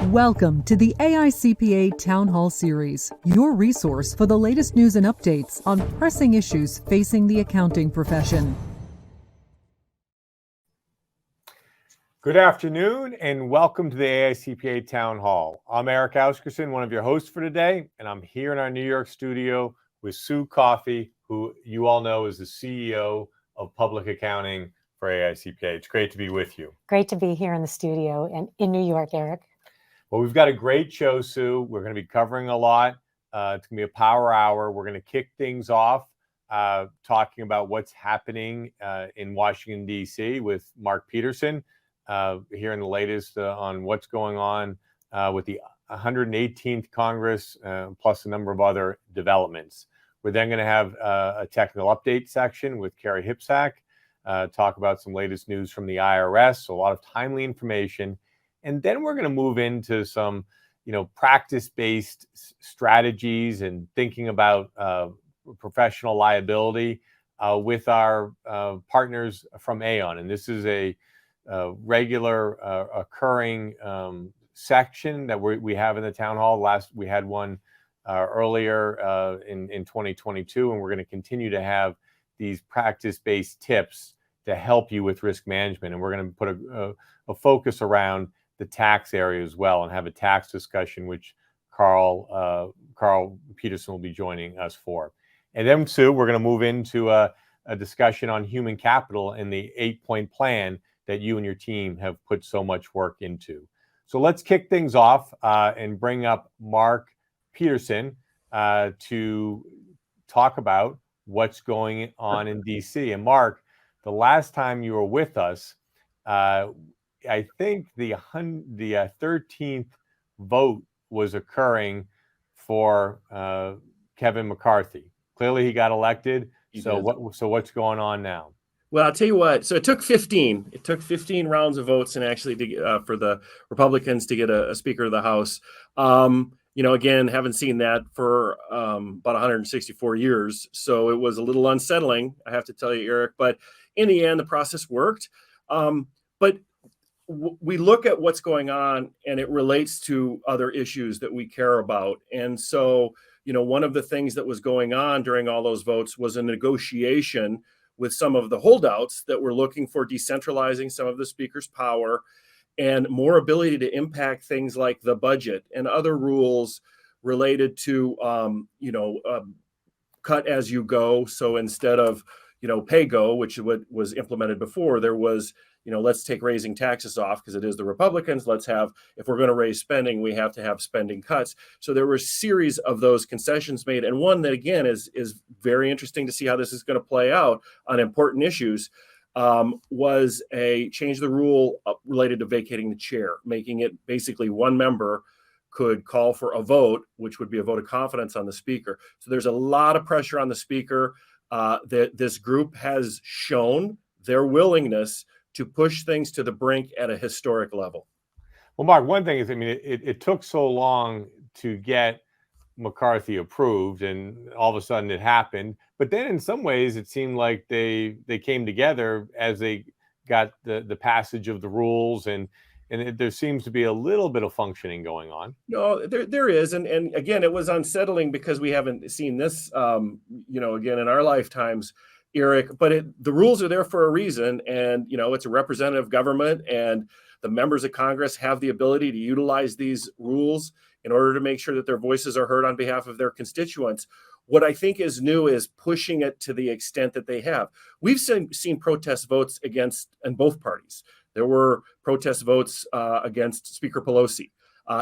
Welcome to the AICPA Town Hall Series, your resource for the latest news and updates on pressing issues facing the accounting profession. Good afternoon and welcome to the AICPA Town Hall. I'm Eric Auskerson, one of your hosts for today, and I'm here in our New York studio with Sue Coffey, who you all know is the CEO of Public Accounting for AICPA. It's great to be with you. Great to be here in the studio and in New York, Eric. Well, we've got a great show, Sue. We're going to be covering a lot. It's going to be a power hour. We're going to kick things off talking about what's happening in Washington, D.C. with Mark Peterson, hearing the latest on what's going on with the 118th Congress, plus a number of other developments. We're then going to have a technical update section with Carrie Hipsack, talk about some latest news from the IRS, so a lot of timely information. And then we're going to move into some, practice-based strategies and thinking about professional liability with our partners from Aon. And this is a regular occurring section that we have in the town hall. We had one earlier in 2022, and we're going to continue to have these practice-based tips to help you with risk management. And we're going to put a focus around the tax area as well and have a tax discussion, which Carl Peterson will be joining us for. And then, Sue, we're going to move into a discussion on human capital and the 8-point plan that you and your team have put so much work into. So let's kick things off and bring up Mark Peterson to talk about what's going on in DC. And Mark, the last time you were with us, I think the 13th vote was occurring for Kevin McCarthy. Clearly, he got elected. So what's going on now? Well, I'll tell you what. So it took 15. It took 15 rounds of votes, and actually for the Republicans to get a Speaker of the House. Again, haven't seen that for about 164 years. So it was a little unsettling, I have to tell you, Eric. But in the end, the process worked. But we look at what's going on, and it relates to other issues that we care about. And so, one of the things that was going on during all those votes was a negotiation with some of the holdouts that were looking for decentralizing some of the speaker's power and more ability to impact things like the budget and other rules related to, cut as you go. So instead of, pay go, which was implemented before, there was, let's take raising taxes off because it is the Republicans. If we're going to raise spending, we have to have spending cuts. So there were a series of those concessions made. And one that, again, is very interesting to see how this is going to play out on important issues was a change the rule related to vacating the chair, making it basically one member could call for a vote, which would be a vote of confidence on the speaker. So there's a lot of pressure on the speaker that this group has shown their willingness to push things to the brink at a historic level. Well, Mark, one thing is, it took so long to get McCarthy approved, and all of a sudden it happened. But then in some ways, it seemed like they came together as they got the passage of the rules, and there seems to be a little bit of functioning going on. No, there is. And again, it was unsettling because we haven't seen this, again, in our lifetimes, Eric, but the rules are there for a reason. And, it's a representative government, and the members of Congress have the ability to utilize these rules in order to make sure that their voices are heard on behalf of their constituents. What I think is new is pushing it to the extent that they have. We've seen protest votes in both parties. There were protest votes against Speaker Pelosi.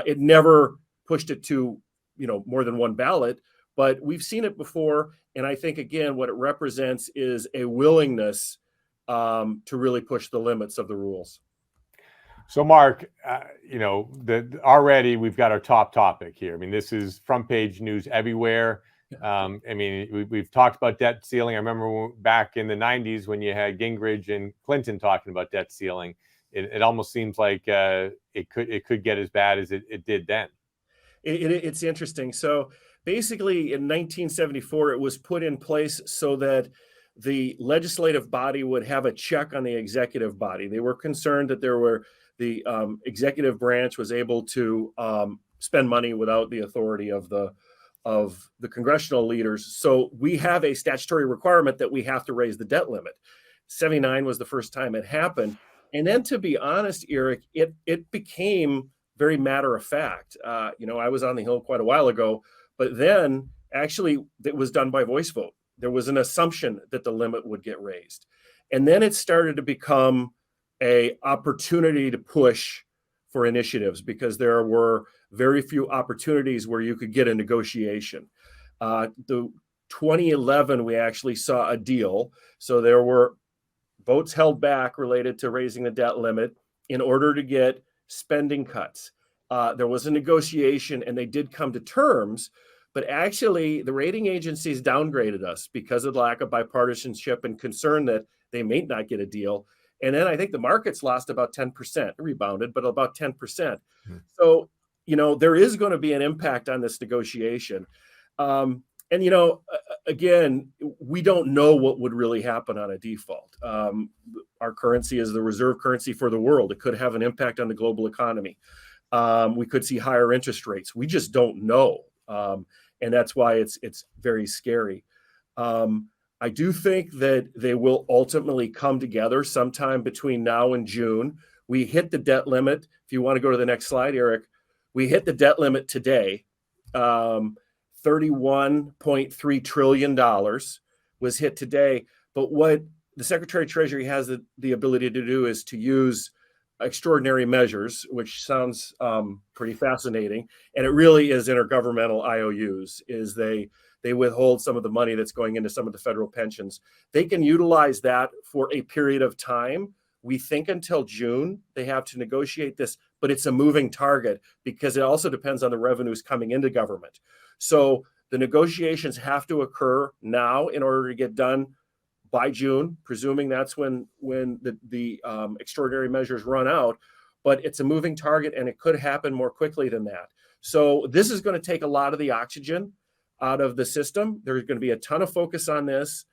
It never pushed it to, more than one ballot, but we've seen it before. And I think, again, what it represents is a willingness to really push the limits of the rules. So, Mark, already we've got our top topic here. This is front page news everywhere. We've talked about debt ceiling. I remember back in the 90s when you had Gingrich and Clinton talking about debt ceiling. It almost seems like it could get as bad as it did then. It's interesting. So basically, in 1974, it was put in place so that the legislative body would have a check on the executive body. They were concerned that there were the executive branch was able to spend money without the authority of the congressional leaders. So we have a statutory requirement that we have to raise the debt limit. 79 was the first time it happened. And then, to be honest, Eric, it became very matter of fact. I was on the Hill quite a while ago, but then actually it was done by voice vote. There was an assumption that the limit would get raised. And then it started to become a opportunity to push for initiatives because there were very few opportunities where you could get a negotiation. The 2011, we actually saw a deal. So there were votes held back related to raising the debt limit in order to get spending cuts. There was a negotiation and they did come to terms, but actually the rating agencies downgraded us because of the lack of bipartisanship and concern that they may not get a deal. And then I think the markets lost about 10%, rebounded, but about 10%. So, there is going to be an impact on this negotiation. Again, we don't know what would really happen on a default. Our currency is the reserve currency for the world. It could have an impact on the global economy. We could see higher interest rates. We just don't know. And that's why it's very scary. I do think that they will ultimately come together sometime between now and June. We hit the debt limit. If you want to go to the next slide, Eric, we hit the debt limit today. $31.3 trillion was hit today. But what the Secretary of Treasury has the ability to do is to use extraordinary measures, which sounds pretty fascinating. And it really is intergovernmental IOUs, is they withhold some of the money that's going into some of the federal pensions. They can utilize that for a period of time. We think until June, they have to negotiate this, but it's a moving target because it also depends on the revenues coming into government. So the negotiations have to occur now in order to get done by June, presuming that's when the extraordinary measures run out. But it's a moving target and it could happen more quickly than that. So this is going to take a lot of the oxygen out of the system. There's going to be a ton of focus on this.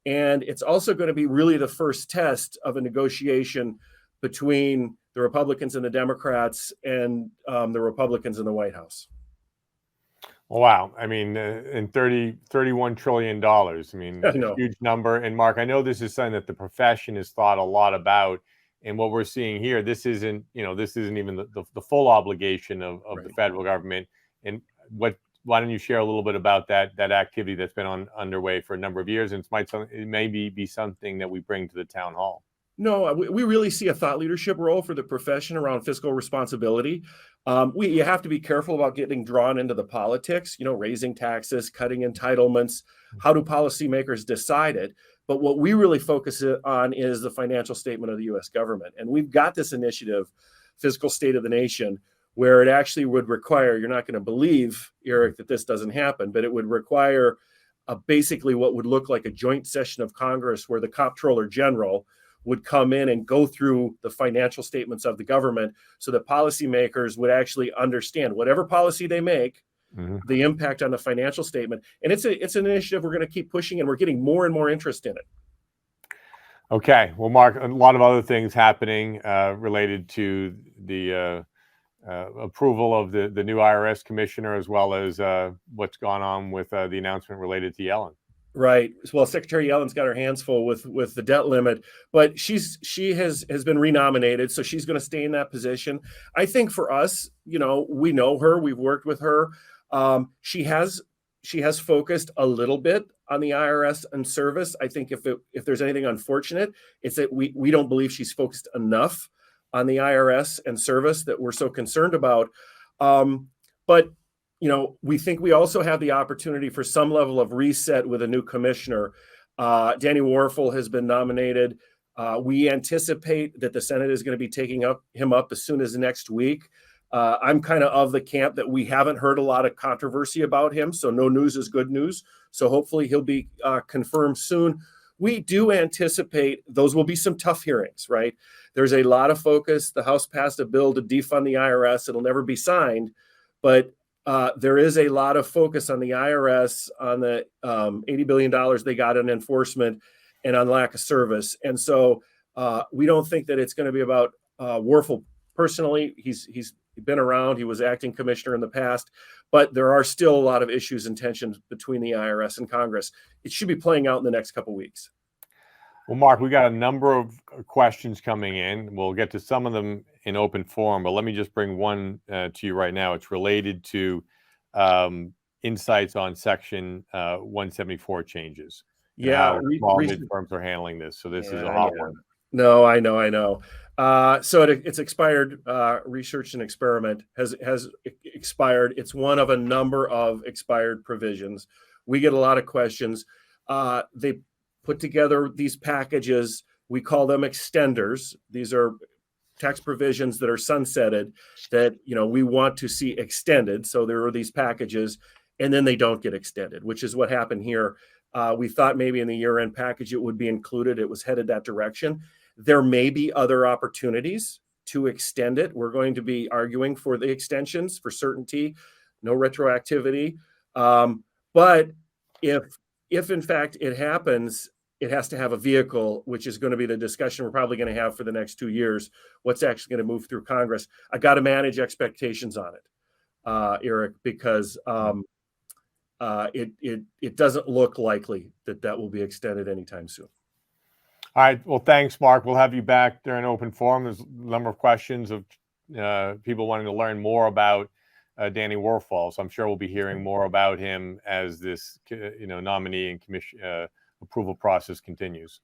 And it's also going to be really the first test of a negotiation between the Republicans and the Democrats and the Republicans in the White House. Wow. I mean, and $31 trillion. I mean, a huge number. And Mark, I know this is something that the profession has thought a lot about. And what we're seeing here, this isn't even the full obligation of right. The federal government. And why don't you share a little bit about that activity that's been underway for a number of years? And it may be something that we bring to the town hall. No, we really see a thought leadership role for the profession around fiscal responsibility. You have to be careful about getting drawn into the politics, raising taxes, cutting entitlements. How do policymakers decide it? But what we really focus on is the financial statement of the U.S. government. And we've got this initiative, Fiscal State of the Nation, where it actually would require, you're not going to believe, Eric, that this doesn't happen, but it would require basically what would look like a joint session of Congress where the Comptroller General would come in and go through the financial statements of the government so that policymakers would actually understand whatever policy they make, the impact on the financial statement. And it's an initiative we're going to keep pushing, and we're getting more and more interest in it. Okay. Well, Mark, a lot of other things happening related to the approval of the new IRS commissioner, as well as what's gone on with the announcement related to Yellen. Right. Well, Secretary Yellen's got her hands full with the debt limit, but she has been renominated, so she's going to stay in that position. I think for us, we know her, we've worked with her. She has focused a little bit on the IRS and service. I think if there's anything unfortunate, it's that we don't believe she's focused enough on the IRS and service that we're so concerned about. But we think we also have the opportunity for some level of reset with a new commissioner. Danny Warfel has been nominated. We anticipate that the Senate is going to be taking him up as soon as next week. I'm kind of the camp that we haven't heard a lot of controversy about him, so no news is good news. So hopefully he'll be confirmed soon. We do anticipate those will be some tough hearings, right? There's a lot of focus. The House passed a bill to defund the IRS. It'll never be signed, but there is a lot of focus on the IRS, on the $80 billion they got in enforcement, and on lack of service. And so we don't think that it's going to be about Warfel personally, he's been around. He was acting commissioner in the past, but there are still a lot of issues and tensions between the IRS and Congress. It should be playing out in the next couple of weeks. Well, Mark, we got a number of questions coming in. We'll get to some of them in open forum, but let me just bring one to you right now. It's related to insights on Section 174 changes. Yeah, how small mid-firms are handling this. So this is a hot one. No, I know. So it's expired. Research and experiment has expired. It's one of a number of expired provisions. We get a lot of questions. They put together these packages. We call them extenders. These are tax provisions that are sunsetted that we want to see extended. So there are these packages, and then they don't get extended, which is what happened here. We thought maybe in the year-end package it would be included. It was headed that direction. There may be other opportunities to extend it. We're going to be arguing for the extensions for certainty, no retroactivity. But if in fact it happens, it has to have a vehicle, which is going to be the discussion we're probably going to have for the next 2 years. What's actually going to move through Congress? I got to manage expectations on it, Eric, because it doesn't look likely that will be extended anytime soon. All right. Well, thanks, Mark. We'll have you back during open forum. There's a number of questions of people wanting to learn more about Danny Werfel. So I'm sure we'll be hearing more about him as this, nominee and commission approval process continues.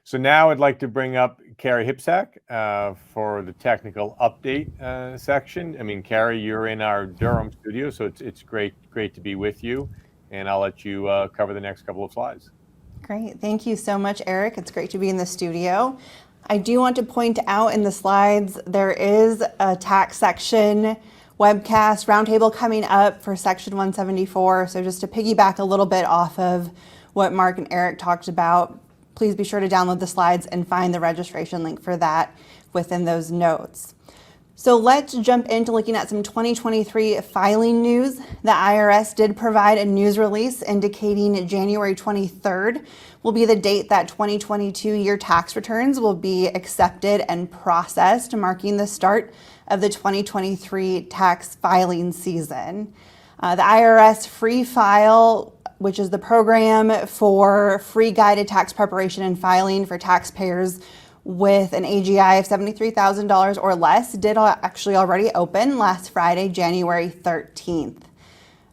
So now I'd like to bring up Carrie Hipsack for the technical update section. I mean, Carrie, you're in our Durham studio, so it's great to be with you. And I'll let you cover the next couple of slides. Great. Thank you so much, Eric. It's great to be in the studio. I do want to point out in the slides, there is a tax section webcast roundtable coming up for Section 174. So just to piggyback a little bit off of what Mark and Eric talked about, please be sure to download the slides and find the registration link for that within those notes. So let's jump into looking at some 2023 filing news. The IRS did provide a news release indicating January 23rd will be the date that 2022 year tax returns will be accepted and processed, marking the start of the 2023 tax filing season. The IRS Free File, which is the program for free guided tax preparation and filing for taxpayers with an AGI of $73,000 or less, did actually already open last Friday, January 13th.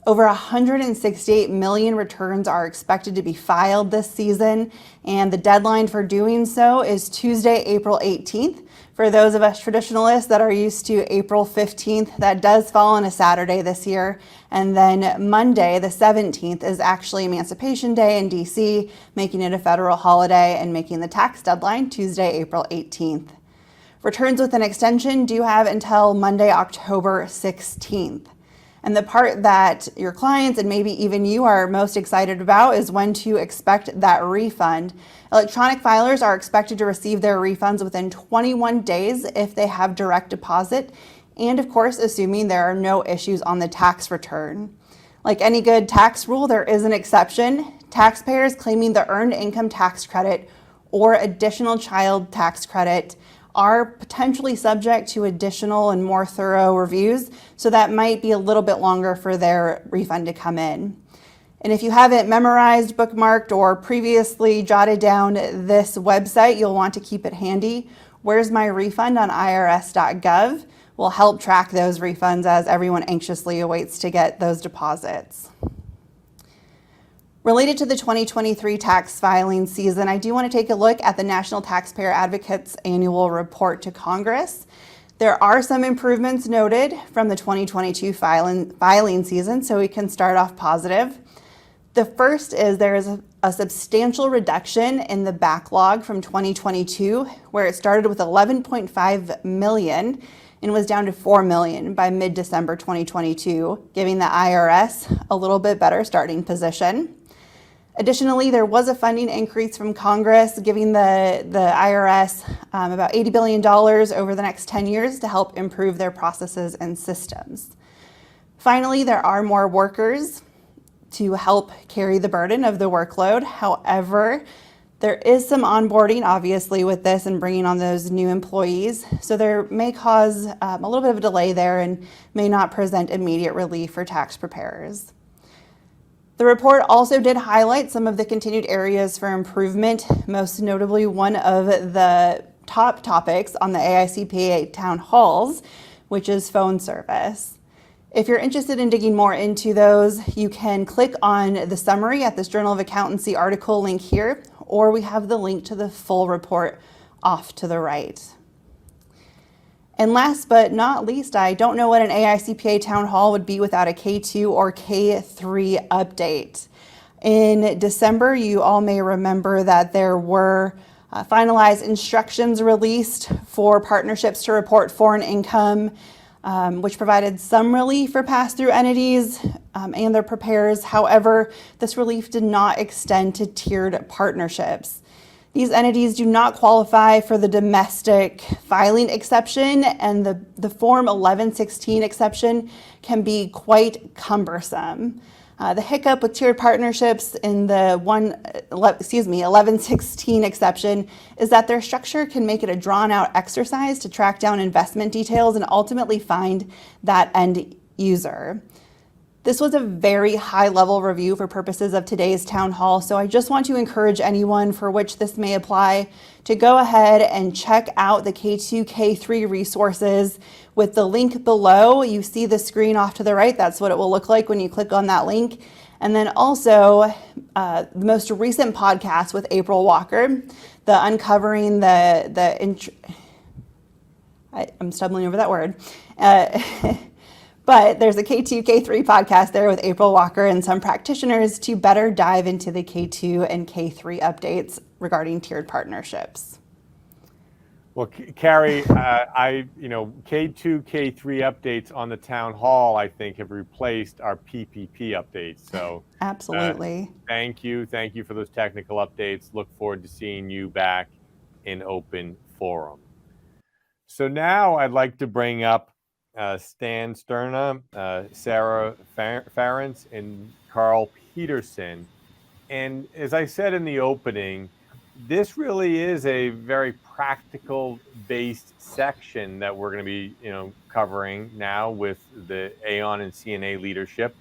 Over 168 million returns are expected to be filed this season, and the deadline for doing so is Tuesday, April 18th. For those of us traditionalists that are used to April 15th, that does fall on a Saturday this year. And then Monday, the 17th, is actually Emancipation Day in DC, making it a federal holiday and making the tax deadline Tuesday, April 18th. Returns with an extension do have until Monday, October 16th. And the part that your clients and maybe even you are most excited about is when to expect that refund. Electronic filers are expected to receive their refunds within 21 days if they have direct deposit, and of course, assuming there are no issues on the tax return. Like any good tax rule, there is an exception. Taxpayers claiming the Earned Income Tax Credit or additional child tax credit are potentially subject to additional and more thorough reviews, so that might be a little bit longer for their refund to come in. And if you haven't memorized, bookmarked, or previously jotted down this website, you'll want to keep it handy. Where's My Refund on irs.gov will help track those refunds as everyone anxiously awaits to get those deposits. Related to the 2023 tax filing season, I do want to take a look at the National Taxpayer Advocate's annual report to Congress. There are some improvements noted from the 2022 filing season, so we can start off positive. The first is there is a substantial reduction in the backlog from 2022, where it started with 11.5 million and was down to 4 million by mid-December 2022, giving the IRS a little bit better starting position. Additionally, there was a funding increase from Congress, giving the IRS about $80 billion over the next 10 years to help improve their processes and systems. Finally, there are more workers to help carry the burden of the workload. However, There is some onboarding, obviously, with this and bringing on those new employees. So there may cause a little bit of a delay there and may not present immediate relief for tax preparers. The report also did highlight some of the continued areas for improvement, most notably one of the top topics on the AICPA town halls, which is phone service. If you're interested in digging more into those, you can click on the summary at this Journal of Accountancy article link here, or we have the link to the full report off to the right. And last but not least, I don't know what an AICPA town hall would be without a K2 or K3 update. In December, you all may remember that there were finalized instructions released for partnerships to report foreign income, which provided some relief for pass-through entities and their preparers. However, this relief did not extend to tiered partnerships. These entities do not qualify for the domestic filing exception, and the Form 1116 exception can be quite cumbersome. The hiccup with tiered partnerships in the 1116 exception is that their structure can make it a drawn-out exercise to track down investment details and ultimately find that end user. This was a very high-level review for purposes of today's town hall, so I just want to encourage anyone for which this may apply to go ahead and check out the K2, K3 resources with the link below. You see the screen off to the right. That's what it will look like when you click on that link. And then also the most recent podcast with April Walker, the Uncovering I'm stumbling over that word. But there's a K2, K3 podcast there with April Walker and some practitioners to better dive into the K2 and K3 updates regarding tiered partnerships. Well, Carrie, K2, K3 updates on the town hall, I think, have replaced our PPP updates. So absolutely. Thank you for those technical updates. Look forward to seeing you back in open forum. So now I'd like to bring up Stan Sterna, Sarah Ferentz, and Carl Peterson. And as I said in the opening, this really is a very practical based section that we're going to be, covering now with the Aon and CNA leadership.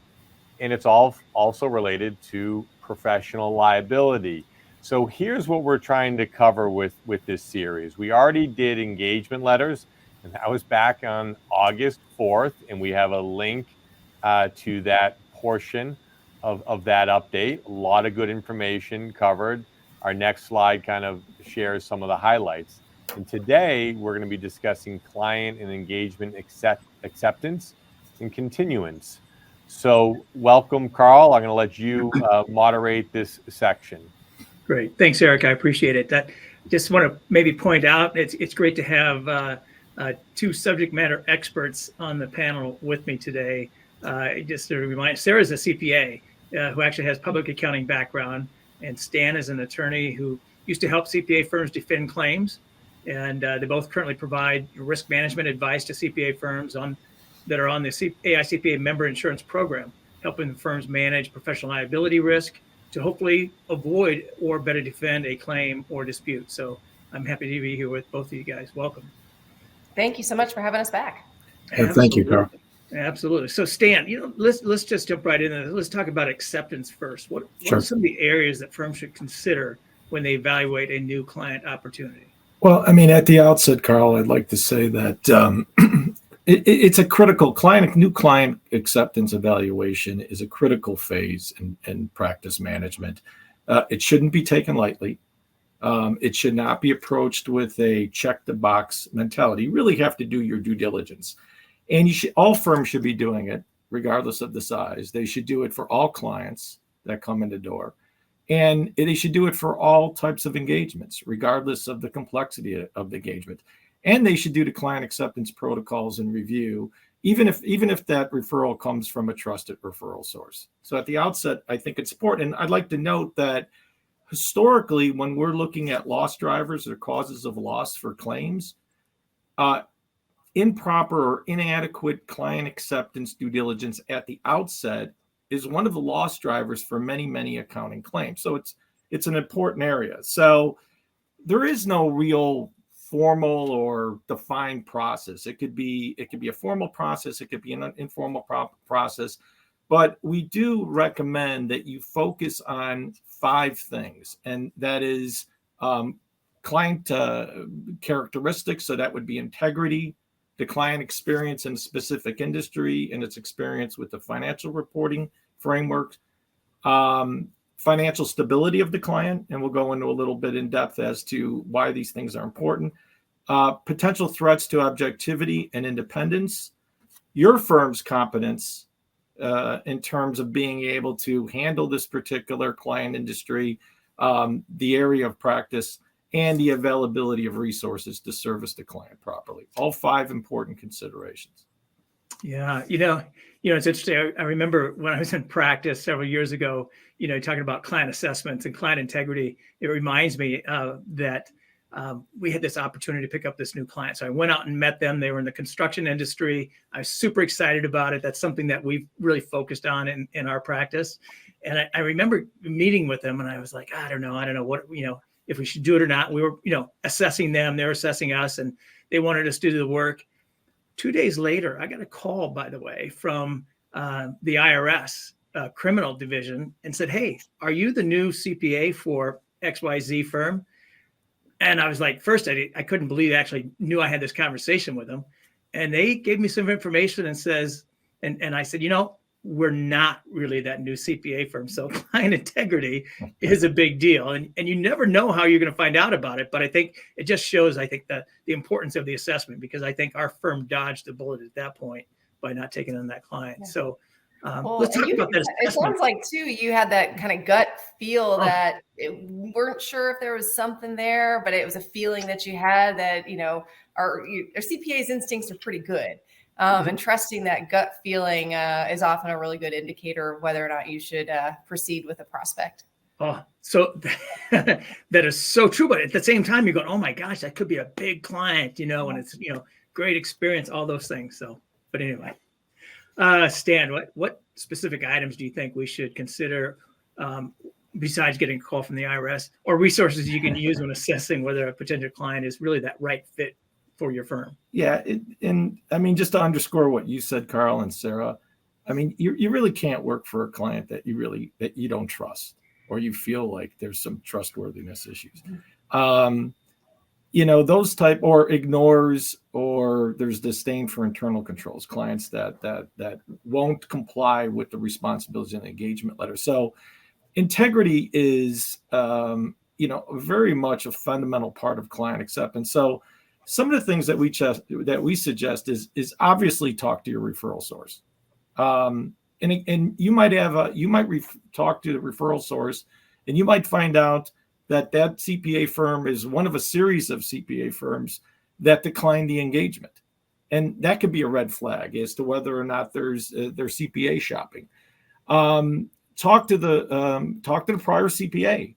And it's all also related to professional liability. So here's what we're trying to cover with this series. We already did engagement letters, and that was back on August 4th. And we have a link to that portion of that update. A lot of good information covered. Our next slide kind of shares some of the highlights. And today we're going to be discussing client and engagement acceptance and continuance. So welcome, Carl. I'm going to let you moderate this section. Great. Thanks, Eric. I appreciate it. That just want to maybe point out, it's great to have two subject matter experts on the panel with me today. Just to remind, Sarah's a CPA who actually has public accounting background, and Stan is an attorney who used to help CPA firms defend claims. And they both currently provide risk management advice to CPA firms that are on the AICPA member insurance program, helping firms manage professional liability risk to hopefully avoid or better defend a claim or dispute. So I'm happy to be here with both of you guys. Welcome. Thank you so much for having us back. Thank you, Carl. Absolutely. So Stan, let's just jump right in there. Let's talk about acceptance first. What are some of the areas that firms should consider when they evaluate a new client opportunity? Well, I mean, at the outset, Carl, I'd like to say that it's a critical new client acceptance evaluation is a critical phase in practice management. It shouldn't be taken lightly. It should not be approached with a check the box mentality. You really have to do your due diligence. And all firms should be doing it, regardless of the size. They should do it for all clients that come in the door. And they should do it for all types of engagements, regardless of the complexity of the engagement. And they should do the client acceptance protocols and review, even if that referral comes from a trusted referral source. So at the outset, I think it's important. And I'd like to note that historically, when we're looking at loss drivers or causes of loss for claims, improper or inadequate client acceptance due diligence at the outset is one of the loss drivers for many, many accounting claims. So it's an important area. So there is no real formal or defined process. It could be a formal process. It could be an informal process. But we do recommend that you focus on 5 things, and that is client characteristics. So that would be integrity, the client experience in a specific industry and its experience with the financial reporting framework, financial stability of the client, and we'll go into a little bit in depth as to why these things are important, potential threats to objectivity and independence, your firm's competence in terms of being able to handle this particular client industry, the area of practice, and the availability of resources to service the client properly. All 5 important considerations. Yeah, it's interesting. I remember when I was in practice several years ago, talking about client assessments and client integrity. It reminds me that we had this opportunity to pick up this new client. So I went out and met them. They were in the construction industry. I was super excited about it. That's something that we've really focused on in our practice. And I remember meeting with them, and I was like, I don't know what, if we should do it or not. We were, assessing them. They're assessing us, and they wanted us to do the work. 2 days later, I got a call, by the way, from the IRS criminal division and said, hey, are you the new CPA for XYZ firm? And I was like, first, I couldn't believe I actually knew I had this conversation with them. And they gave me some information and says, and I said, we're not really that new CPA firm. So client integrity is a big deal. And you never know how you're going to find out about it. But I think it just shows, the importance of the assessment, because I think our firm dodged a bullet at that point by not taking on that client. Yeah. So let's talk about that. It sounds like, too, you had that kind of gut feel that weren't sure if there was something there, but it was a feeling that you had that, our CPA's instincts are pretty good. And trusting that gut feeling is often a really good indicator of whether or not you should proceed with a prospect. Oh, so that is so true. But at the same time, you're going, oh my gosh, that could be a big client, and it's, great experience, all those things. So, but anyway, Stan, what specific items do you think we should consider besides getting a call from the IRS, or resources you can use when assessing whether a potential client is really that right fit for your firm? Yeah. Just to underscore what you said, Carl and Sarah, you really can't work for a client that you don't trust, or you feel like there's some trustworthiness issues. Those type, or ignores, or there's disdain for internal controls, clients that won't comply with the responsibilities in the engagement letter. So integrity is, very much a fundamental part of client acceptance. So some of the things that we suggest is obviously talk to your referral source, and you might talk to the referral source, and you might find out that CPA firm is one of a series of CPA firms that declined the engagement, and that could be a red flag as to whether or not they're CPA shopping. Talk to the prior CPA,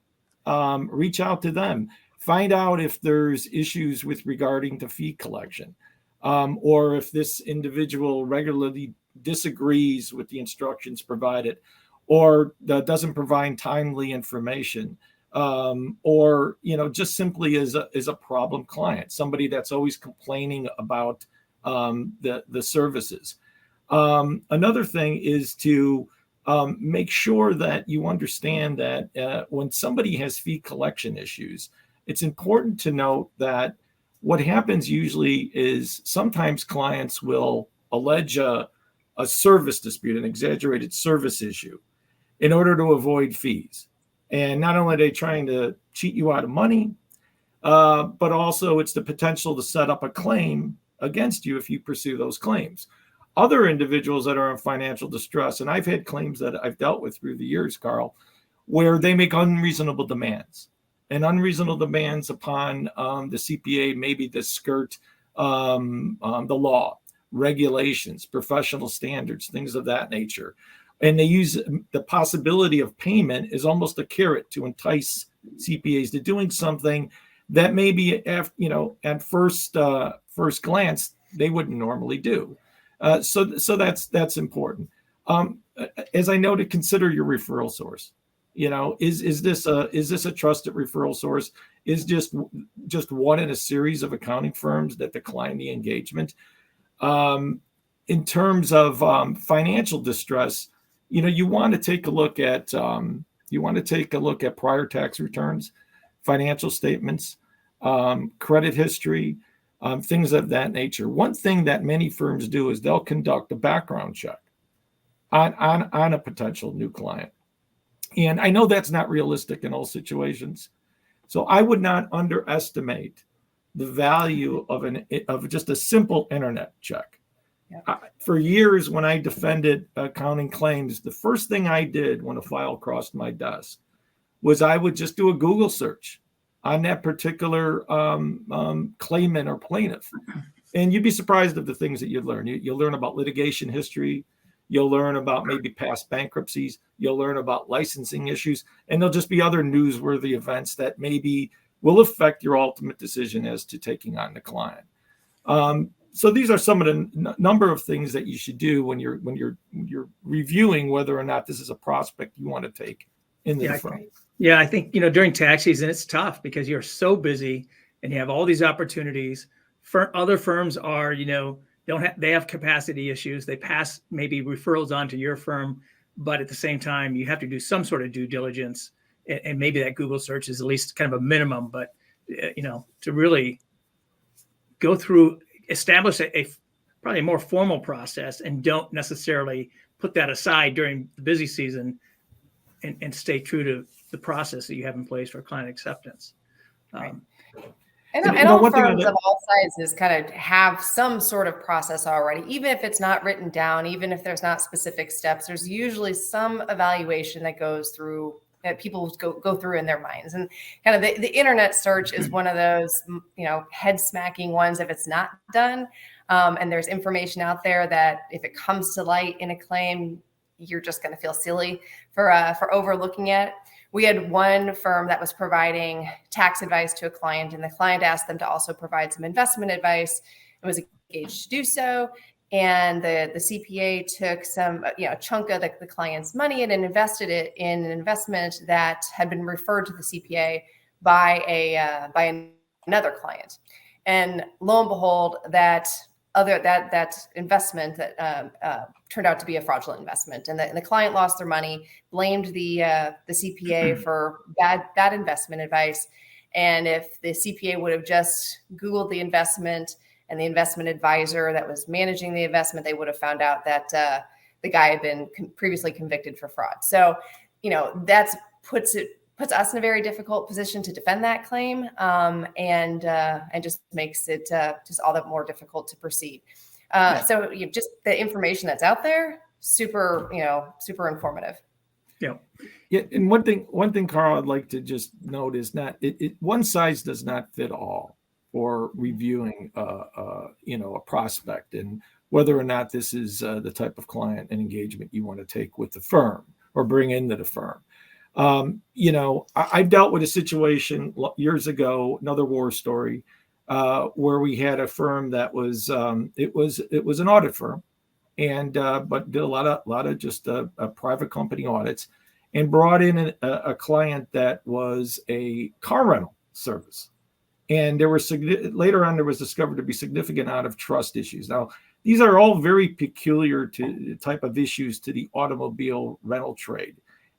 reach out to them. Find out if there's issues with regarding to fee collection, or if this individual regularly disagrees with the instructions provided, or doesn't provide timely information, or just simply is a problem client, somebody that's always complaining about the services. Another thing is to make sure that you understand that when somebody has fee collection issues, it's important to note that what happens usually is sometimes clients will allege a service dispute, an exaggerated service issue, in order to avoid fees. And not only are they trying to cheat you out of money, but also it's the potential to set up a claim against you if you pursue those claims. Other individuals that are in financial distress, and I've had claims that I've dealt with through the years, Carl, where they make unreasonable demands. And unreasonable demands upon the CPA, maybe to skirt the law, regulations, professional standards, things of that nature. And they use the possibility of payment as almost a carrot to entice CPAs to doing something that maybe, at first glance, they wouldn't normally do. So that's important. As I noted, consider your referral source. You know, is this a trusted referral source? Is just one in a series of accounting firms that decline the engagement? In terms of financial distress, you know, you want to take a look at prior tax returns, financial statements, credit history, things of that nature. One thing that many firms do is they'll conduct a background check on a potential new client. And I know that's not realistic in all situations. So I would not underestimate the value of just a simple internet check. Yeah. For years, when I defended accounting claims, the first thing I did when a file crossed my desk was I would just do a Google search on that particular claimant or plaintiff. And you'd be surprised of the things that you'd learn. You'll learn about litigation history. You'll learn about maybe past bankruptcies. You'll learn about licensing issues. And there'll just be other newsworthy events that maybe will affect your ultimate decision as to taking on the client. So these are some of the number of things that you should do when you're reviewing whether or not this is a prospect you want to take in the firm. Yeah, I think, you know, during tax season, it's tough because you're so busy and you have all these opportunities. For other firms are, you know, they have capacity issues. They pass maybe referrals on to your firm, but at the same time, you have to do some sort of due diligence, and maybe that Google search is at least kind of a minimum. But you know, to really go through, establish a probably a more formal process, and don't necessarily put that aside during the busy season, and stay true to the process that you have in place for client acceptance. Right. And all firms of all sizes kind of have some sort of process already, even if it's not written down, even if there's not specific steps, there's usually some evaluation that goes through, that people go through in their minds. And kind of the internet search is one of those, you know, head smacking ones if it's not done. And there's information out there that if it comes to light in a claim, you're just going to feel silly for overlooking it. We had one firm that was providing tax advice to a client, and the client asked them to also provide some investment advice and was engaged to do so. And the CPA took some, you know, chunk of the client's money and invested it in an investment that had been referred to the CPA by another client. And lo and behold, that investment that turned out to be a fraudulent investment, and the client lost their money, blamed the CPA for bad investment advice. And if the CPA would have just Googled the investment and the investment advisor that was managing the investment, they would have found out that the guy had been previously convicted for fraud. So, you know, that puts us in a very difficult position to defend that claim, and just makes it just all that more difficult to proceed. So just the information that's out there, super informative. Yeah. Yeah. And one thing, Carl, I'd like to just note is not one size does not fit all for reviewing a prospect and whether or not this is the type of client and engagement you want to take with the firm or bring into the firm. I dealt with a situation years ago, another war story, where we had a firm that was it was an audit firm, and but did a lot of just private company audits, and brought in a client that was a car rental service, and there were later on there was discovered to be significant out of trust issues. Now these are all very peculiar to the type of issues to the automobile rental trade.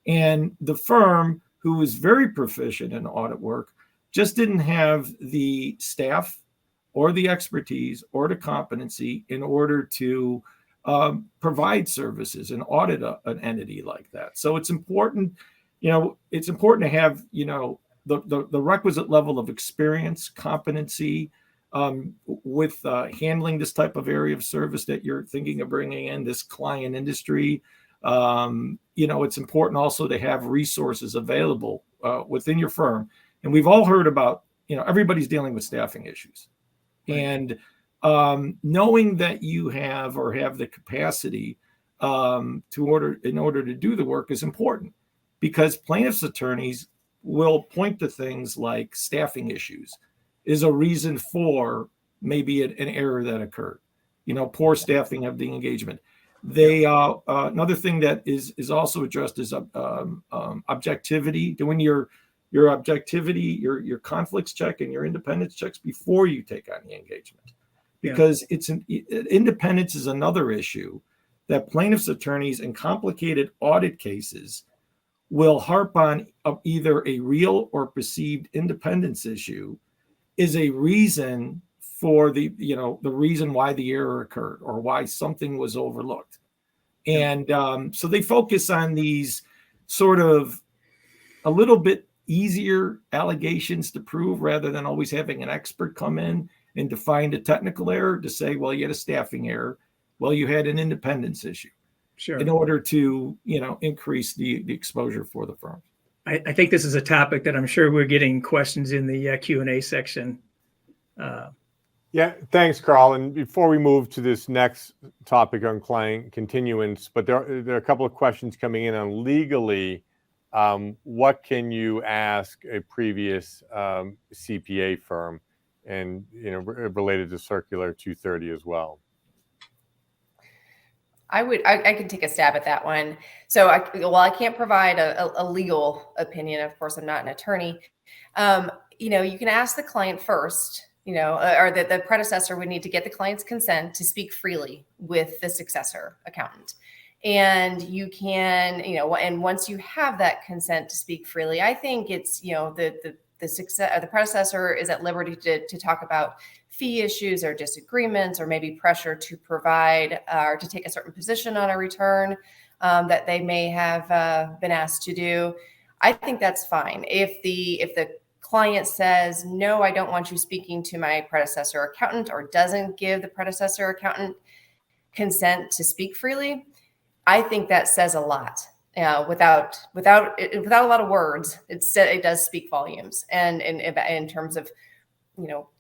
And the firm, who was very proficient in audit work, just didn't have the staff or the expertise or the competency in order to provide services and audit an entity like that. So it's important, to have, the requisite level of experience, competency with handling this type of area of service that you're thinking of bringing in, this client industry. It's important also to have resources available within your firm. And we've all heard about, everybody's dealing with staffing issues. Right. And knowing that you have the capacity in order to do the work is important, because plaintiffs' attorneys will point to things like staffing issues is a reason for maybe an error that occurred, poor staffing of the engagement. They another thing that is also addressed is objectivity. Doing your objectivity, your conflicts check and your independence checks before you take on the engagement, because independence is another issue that plaintiffs' attorneys in complicated audit cases will harp on. Either a real or perceived independence issue is a reason for the reason why the error occurred or why something was overlooked. And so they focus on these sort of a little bit easier allegations to prove, rather than always having an expert come in and define a technical error to say, well, you had a staffing error. Well, you had an independence issue. Sure. In order to, increase the exposure for the firm. I think this is a topic that I'm sure we're getting questions in the Q&A section. Yeah, thanks, Carl. And before we move to this next topic on client continuance, but there are a couple of questions coming in on legally. What can you ask a previous CPA firm, and related to Circular 230 as well? I could take a stab at that one. So while I can't provide a legal opinion, of course, I'm not an attorney. You can ask the client first, or the predecessor would need to get the client's consent to speak freely with the successor accountant. And you can, and once you have that consent to speak freely, I think it's, the predecessor is at liberty to talk about fee issues or disagreements, or maybe pressure to provide or to take a certain position on a return that they may have been asked to do. I think that's fine. If the client says, no, I don't want you speaking to my predecessor accountant, or doesn't give the predecessor accountant consent to speak freely, I think that says a lot. Without a lot of words, it does speak volumes. And in terms of,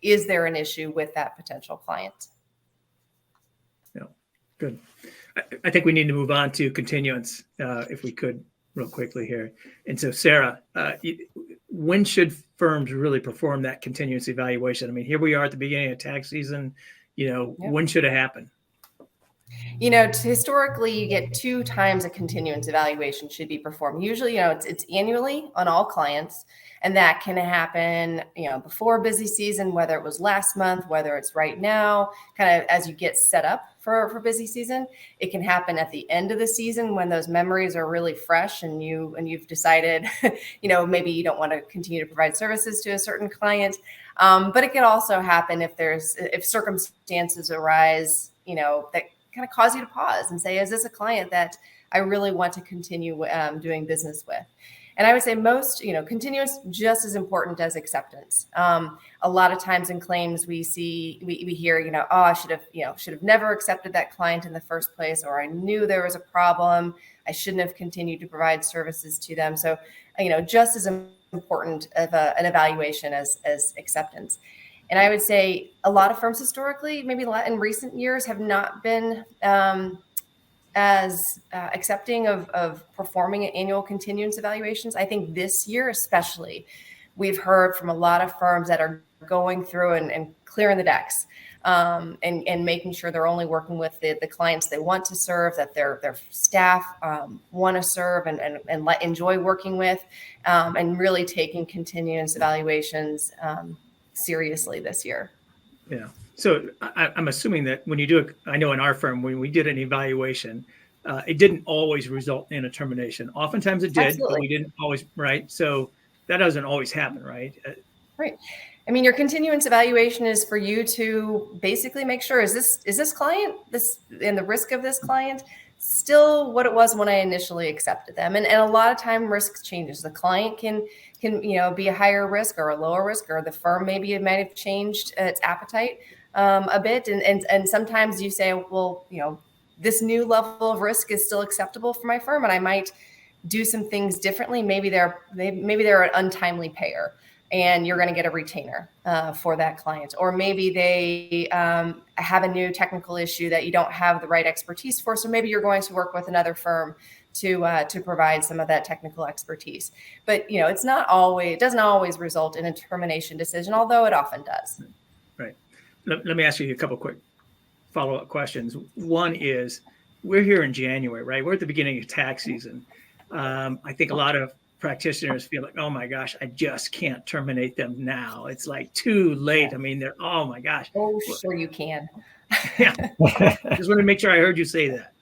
is there an issue with that potential client? Yeah, good. I think we need to move on to continuance, if we could, real quickly here. And so, Sarah, when should firms really perform that continuance evaluation? I mean, here we are at the beginning of tax season. When should it happen? Historically, you get 2 times a continuance evaluation should be performed. Usually, it's annually on all clients, and that can happen, before busy season, whether it was last month, whether it's right now, kind of as you get set up for busy season. It can happen at the end of the season when those memories are really fresh and you've decided, maybe you don't want to continue to provide services to a certain client. But it can also happen if circumstances arise, that kind of cause you to pause and say, is this a client that I really want to continue doing business with? And I would say most, continuance just as important as acceptance. A lot of times in claims we hear, I should have never accepted that client in the first place, or I knew there was a problem. I shouldn't have continued to provide services to them. So, just as important of an evaluation as acceptance. And I would say a lot of firms historically, maybe in recent years, have not been as accepting of performing annual continuance evaluations. I think this year especially, we've heard from a lot of firms that are going through and clearing the decks and making sure they're only working with the clients they want to serve, that their staff want to serve and enjoy working with, and really taking continuance evaluations seriously this year. Yeah. So I'm assuming that when you do it, I know in our firm, when we did an evaluation, it didn't always result in a termination. Oftentimes it did, Absolutely. But we didn't always, right? So that doesn't always happen, right? Right. I mean, your continuance evaluation is for you to basically make sure, is this client, and the risk of this client still what it was when I initially accepted them? And a lot of time risk changes. The client can be a higher risk or a lower risk, or the firm maybe it might have changed its appetite a bit. And sometimes you say, well, this new level of risk is still acceptable for my firm, and I might do some things differently. Maybe they're an untimely payer, and you're going to get a retainer for that client. Or maybe they have a new technical issue that you don't have the right expertise for. So maybe you're going to work with another firm to provide some of that technical expertise. But it doesn't always result in a termination decision, although it often does. Right. Let me ask you a couple quick follow-up questions. One is, we're here in January, right? We're at the beginning of tax season. I think a lot of practitioners feel like, oh my gosh, I just can't terminate them now. It's like too late. I mean, oh my gosh. Oh, sure you can. Yeah. Just want to make sure I heard you say that.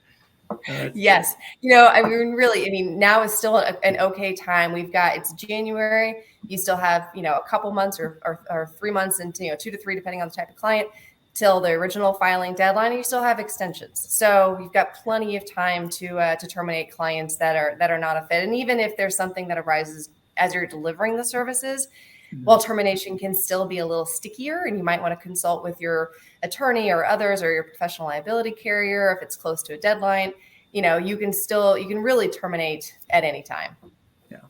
Yes. I mean, really, now is still an okay time. It's January. You still have, a couple months or 3 months and, 2 to 3, depending on the type of client, till the original filing deadline. And you still have extensions. So you've got plenty of time to terminate clients that are not a fit. And even if there's something that arises as you're delivering the services, while termination can still be a little stickier, and you might want to consult with your attorney or others or your professional liability carrier if it's close to a deadline. You can really terminate at any time. Yeah.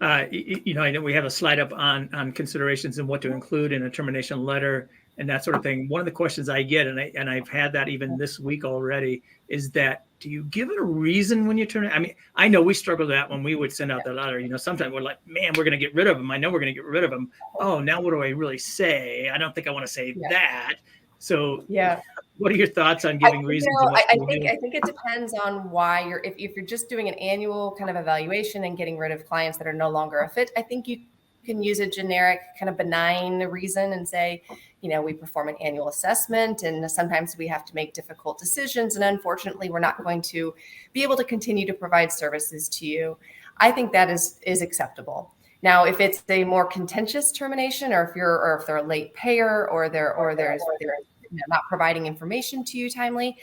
I know we have a slide up on considerations and what to include in a termination letter and that sort of thing. One of the questions I get, and I've had that even this week already, is that do you give it a reason when you terminate? I mean, I know we struggled with that when we would send out the letter. Sometimes we're like, man, we're going to get rid of them. I know we're going to get rid of them. Oh, now what do I really say? I don't think I want to say that. So yeah. What are your thoughts on giving reasons? I think it depends on why if you're just doing an annual kind of evaluation and getting rid of clients that are no longer a fit. I think you can use a generic kind of benign reason and say, we perform an annual assessment and sometimes we have to make difficult decisions. And unfortunately, we're not going to be able to continue to provide services to you. I think that is acceptable. Now, if it's a more contentious termination, or if they're a late payer, or they're not providing information to you timely,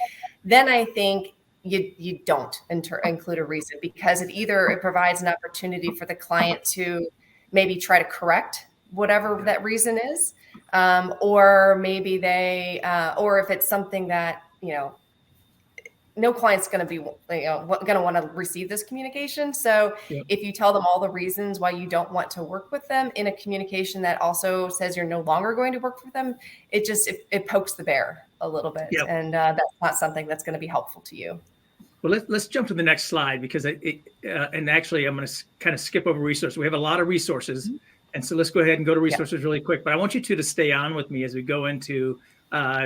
then I think you don't include a reason, because it provides an opportunity for the client to maybe try to correct whatever that reason is, or maybe or if it's something that no client's going to be going to want to receive this communication. So if you tell them all the reasons why you don't want to work with them in a communication that also says you're no longer going to work with them, it pokes the bear a little bit. Yep. And that's not something that's going to be helpful to you. Well, let's jump to the next slide, because and actually I'm going to kind of skip over resources. We have a lot of resources. Mm-hmm. And so let's go ahead and go to resources really quick. But I want you two to stay on with me as we go into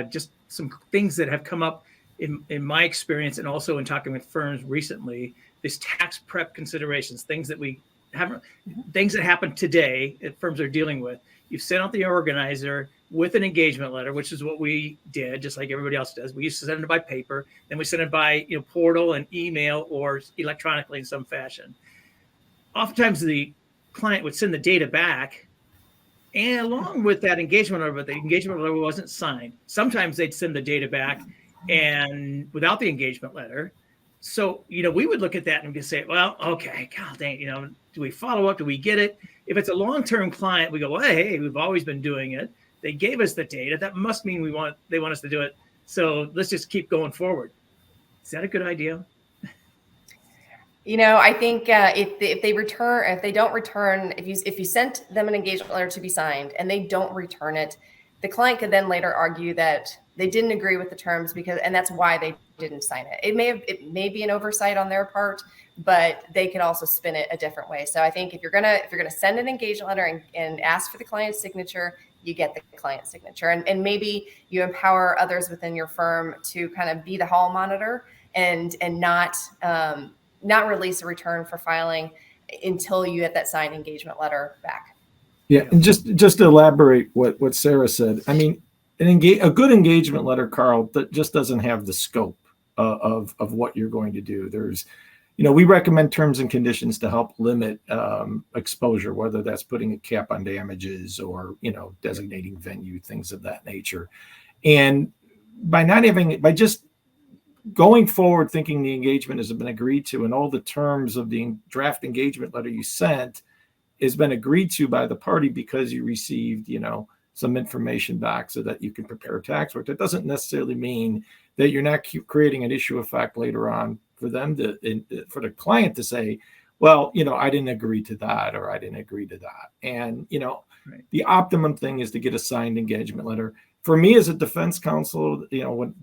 just some things that have come up in my experience, and also in talking with firms recently. This tax prep considerations, things that happen today that firms are dealing with. You've sent out the organizer with an engagement letter, which is what we did, just like everybody else does. We used to send it by paper, then we send it by portal and email or electronically in some fashion. Oftentimes the client would send the data back, and along with that engagement letter, but the engagement letter wasn't signed. Sometimes they'd send the data back and without the engagement letter. So, we would look at that and just say, well, okay, God dang, do we follow up? Do we get it? If it's a long-term client, we go, well, hey, we've always been doing it. They gave us the data. That must mean they want us to do it. So let's just keep going forward. Is that a good idea? I think if they don't return, if you sent them an engagement letter to be signed and they don't return it, the client could then later argue that they didn't agree with the terms and that's why they didn't sign it. It may be an oversight on their part, but they could also spin it a different way. So I think if you're gonna send an engagement letter and ask for the client's signature, you get the client's signature, and maybe you empower others within your firm to kind of be the hall monitor and not release a return for filing until you get that signed engagement letter back. Yeah, and just to elaborate what Sarah said, I mean, a good engagement letter, Carl, that just doesn't have the scope of what you're going to do. There's, we recommend terms and conditions to help limit exposure, whether that's putting a cap on damages or, designating venue, things of that nature. And by just going forward thinking the engagement has been agreed to and all the terms of the draft engagement letter you sent has been agreed to by the party because you received, some information back so that you can prepare tax work. That doesn't necessarily mean that you're not creating an issue of fact later on for them for the client to say, well, I didn't agree to that, or I didn't agree to that. And, right. The optimum thing is to get a signed engagement letter. For me as a defense counsel, who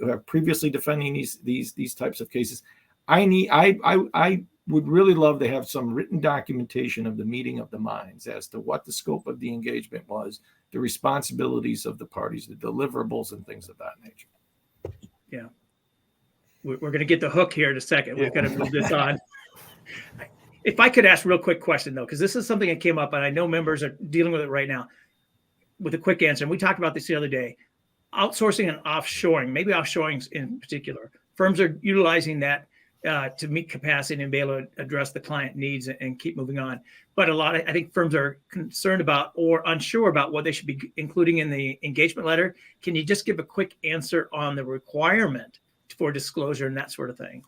have previously defending these types of cases, I would really love to have some written documentation of the meeting of the minds as to what the scope of the engagement was, the responsibilities of the parties, the deliverables, and things of that nature. Yeah. we're going to get the hook here in a second. We've got to move this on. If I could ask a real quick question, though, because this is something that came up, and I know members are dealing with it right now, with a quick answer. And we talked about this the other day. Outsourcing and offshoring, maybe offshoring in particular. Firms are utilizing that to meet capacity and be able to address the client needs and keep moving on. But I think firms are concerned about or unsure about what they should be including in the engagement letter. Can you just give a quick answer on the requirement for disclosure and that sort of thing?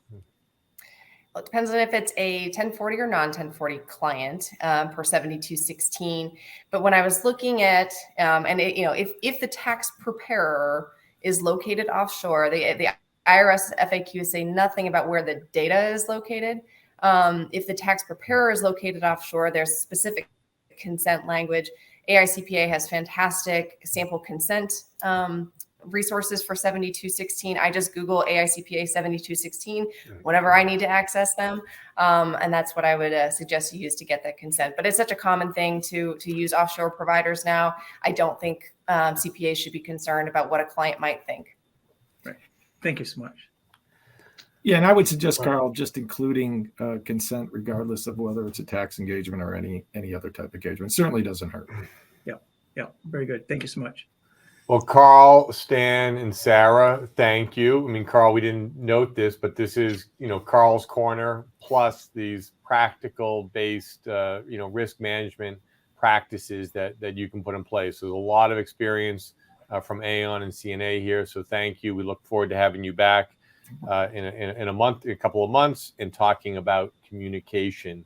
Well, it depends on if it's a 1040 or non-1040 client per 7216. But when I was looking at, if the tax preparer is located offshore, the IRS FAQs say nothing about where the data is located. If the tax preparer is located offshore, there's specific consent language. AICPA has fantastic sample consent resources for 7216. I just Google AICPA 7216 whenever I need to access them. And that's what I would suggest you use to get that consent. But it's such a common thing to use offshore providers now. I don't think CPAs should be concerned about what a client might think. Right. Thank you so much. Yeah, and I would suggest, Carl, just including consent regardless of whether it's a tax engagement or any other type of engagement. Certainly doesn't hurt. Yeah, very good. Thank you so much. Well, Carl, Stan, and Sarah, thank you. I mean, Carl, we didn't note this, but this is, Carl's Corner plus these practical-based, risk management practices that you can put in place. So there's a lot of experience from Aon and CNA here. So thank you. We look forward to having you back in a couple of months, and talking about communication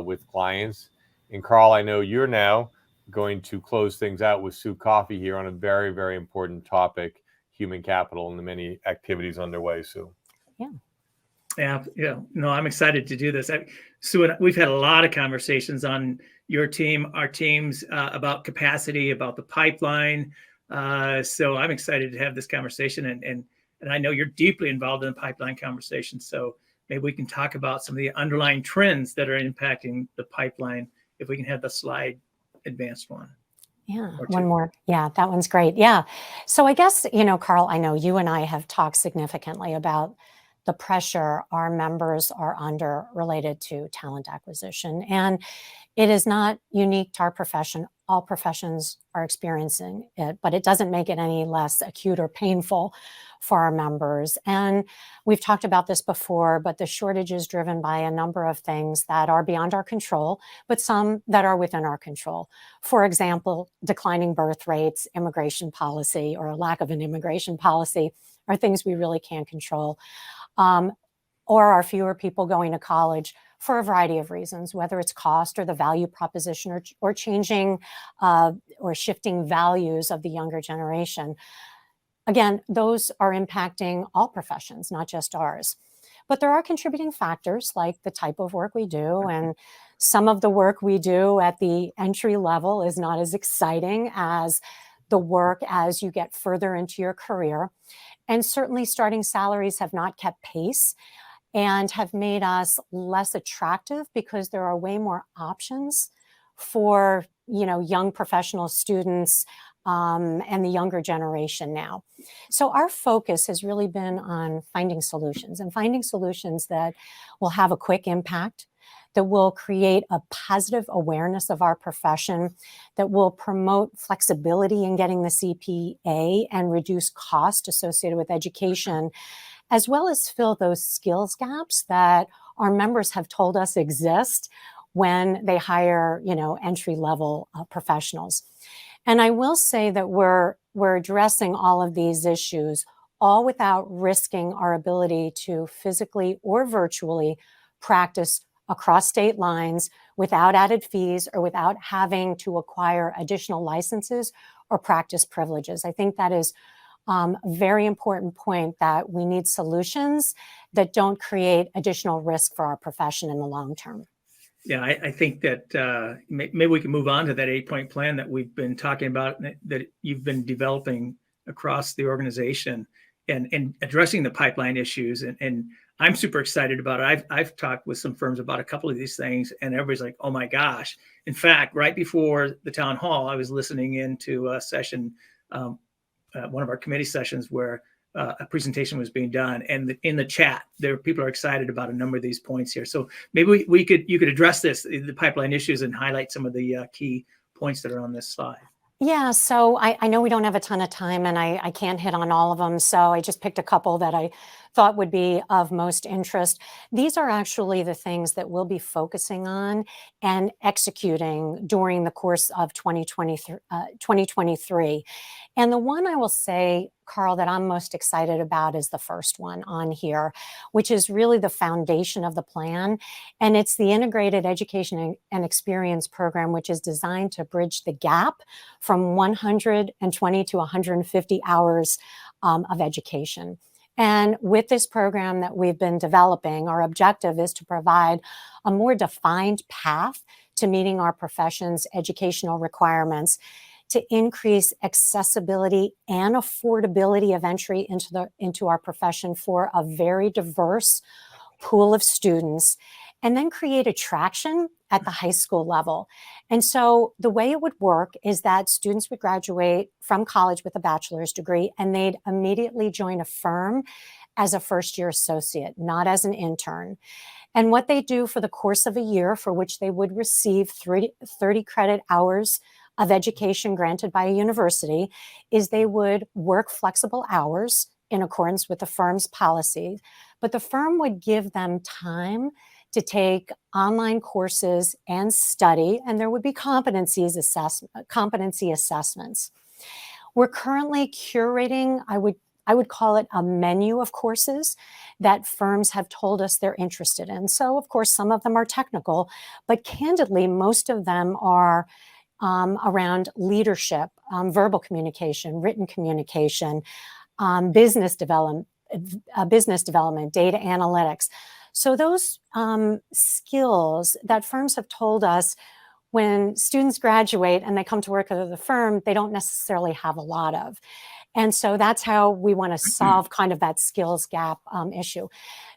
with clients. And Carl, I know you're now going to close things out with Sue Coffey here on a very, very important topic, human capital, and the many activities underway, Sue. Yeah. No, I'm excited to do this. Sue, and we've had a lot of conversations on your team, our teams, about capacity, about the pipeline. So I'm excited to have this conversation, and I know you're deeply involved in the pipeline conversation. So maybe we can talk about some of the underlying trends that are impacting the pipeline. If we can have the slide advanced one. Yeah, one more. Yeah, that one's great. Yeah. So I guess, Carl, I know you and I have talked significantly about the pressure our members are under related to talent acquisition. And it is not unique to our profession. All professions are experiencing it, but it doesn't make it any less acute or painful for our members. And we've talked about this before, but the shortage is driven by a number of things that are beyond our control, but some that are within our control. For example, declining birth rates, immigration policy, or a lack of an immigration policy are things we really can't control. Or are fewer people going to college for a variety of reasons, whether it's cost or the value proposition or changing or shifting values of the younger generation. Again, those are impacting all professions, not just ours. But there are contributing factors like the type of work we do, and some of the work we do at the entry level is not as exciting as the work as you get further into your career. And certainly starting salaries have not kept pace and have made us less attractive because there are way more options for, young professional students and the younger generation now. So our focus has really been on finding solutions that will have a quick impact, that will create a positive awareness of our profession, that will promote flexibility in getting the CPA and reduce cost associated with education, as well as fill those skills gaps that our members have told us exist when they hire, entry-level professionals. And I will say that we're addressing all of these issues, all without risking our ability to physically or virtually practice across state lines without added fees or without having to acquire additional licenses or practice privileges. I think that is a very important point, that we need solutions that don't create additional risk for our profession in the long term. Yeah, I think that maybe we can move on to that 8-point plan that we've been talking about, that you've been developing across the organization and addressing the pipeline issues. And I'm super excited about it. I've talked with some firms about a couple of these things, and everybody's like, oh my gosh. In fact, right before the town hall, I was listening into a session, one of our committee sessions, where a presentation was being done, and in the chat, people are excited about a number of these points here. So maybe you could address the pipeline issues and highlight some of the key points that are on this slide. Yeah, so I know we don't have a ton of time and I can't hit on all of them. So I just picked a couple that I thought would be of most interest. These are actually the things that we'll be focusing on and executing during the course of 2023. And the one I will say, Carl, that I'm most excited about is the first one on here, which is really the foundation of the plan. And it's the Integrated Education and Experience Program, which is designed to bridge the gap from 120 to 150 hours of education. And with this program that we've been developing, our objective is to provide a more defined path to meeting our profession's educational requirements, to increase accessibility and affordability of entry into our profession for a very diverse pool of students, and then create attraction at the high school level. And so the way it would work is that students would graduate from college with a bachelor's degree, and they'd immediately join a firm as a first-year associate, not as an intern. And what they do for the course of a year, for which they would receive 30 credit hours of education granted by a university, is they would work flexible hours in accordance with the firm's policy, but the firm would give them time to take online courses and study, and there would be competency assessments. We're currently curating, I would call it a menu of courses that firms have told us they're interested in. So of course, some of them are technical, but candidly, most of them are around leadership, verbal communication, written communication, business development, data analytics. So those skills that firms have told us, when students graduate and they come to work at the firm, they don't necessarily have a lot of. And so that's how we want to solve kind of that skills gap issue.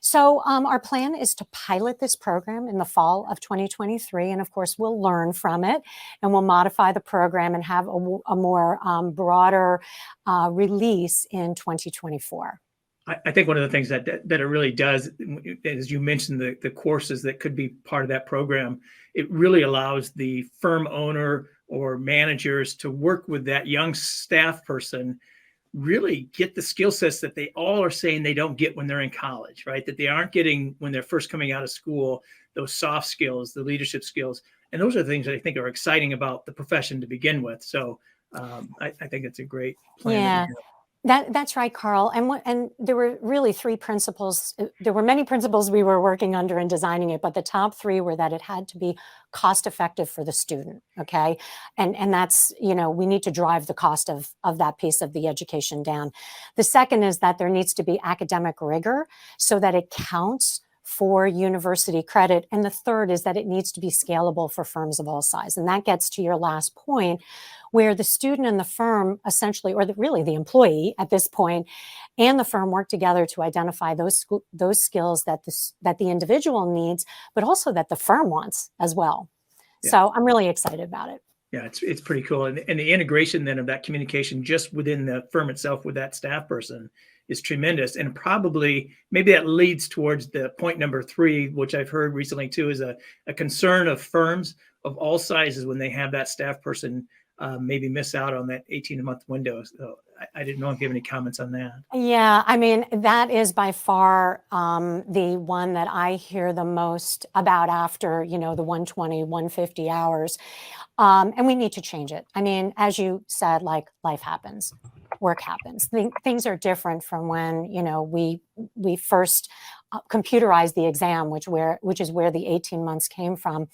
So our plan is to pilot this program in the fall of 2023. And of course, we'll learn from it and we'll modify the program and have a more broader release in 2024. I think one of the things that it really does, as you mentioned, the courses that could be part of that program, it really allows the firm owner or managers to work with that young staff person, really get the skill sets that they all are saying they don't get when they're in college, right? That they aren't getting when they're first coming out of school, those soft skills, the leadership skills. And those are the things that I think are exciting about the profession to begin with. So I think it's a great plan. Yeah. That's right, Carl. And there were really three principles. There were many principles we were working under in designing it, but the top three were that it had to be cost effective for the student. Okay. And that's, we need to drive the cost of that piece of the education down. The second is that there needs to be academic rigor so that it counts for university credit. And the third is that it needs to be scalable for firms of all size. And that gets to your last point, where the student and the firm essentially, or really the employee at this point, and the firm work together to identify those skills that the individual needs, but also that the firm wants as well. Yeah. So I'm really excited about it. Yeah, it's pretty cool. And the integration then of that communication just within the firm itself with that staff person is tremendous. And probably maybe that leads towards the point number 3, which I've heard recently too, is a concern of firms of all sizes when they have that staff person maybe miss out on that 18-month window. So I didn't know if you have any comments on that. Yeah, I mean, that is by far the one that I hear the most about after, the 120, 150 hours. And we need to change it. I mean, as you said, like life happens, work happens. Things are different from when, we first computerized the exam, which is where the 18 months came from.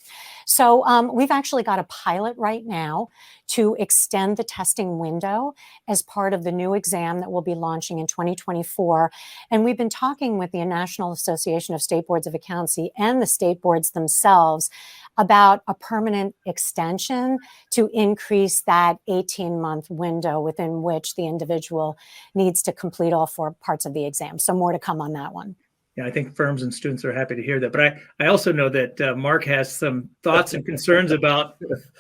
So we've actually got a pilot right now to extend the testing window as part of the new exam that we'll be launching in 2024. And we've been talking with the National Association of State Boards of Accountancy and the state boards themselves about a permanent extension to increase that 18-month window within which the individual needs to complete all 4 parts of the exam. So more to come on that one. Yeah, I think firms and students are happy to hear that. But I also know that Mark has some thoughts and concerns about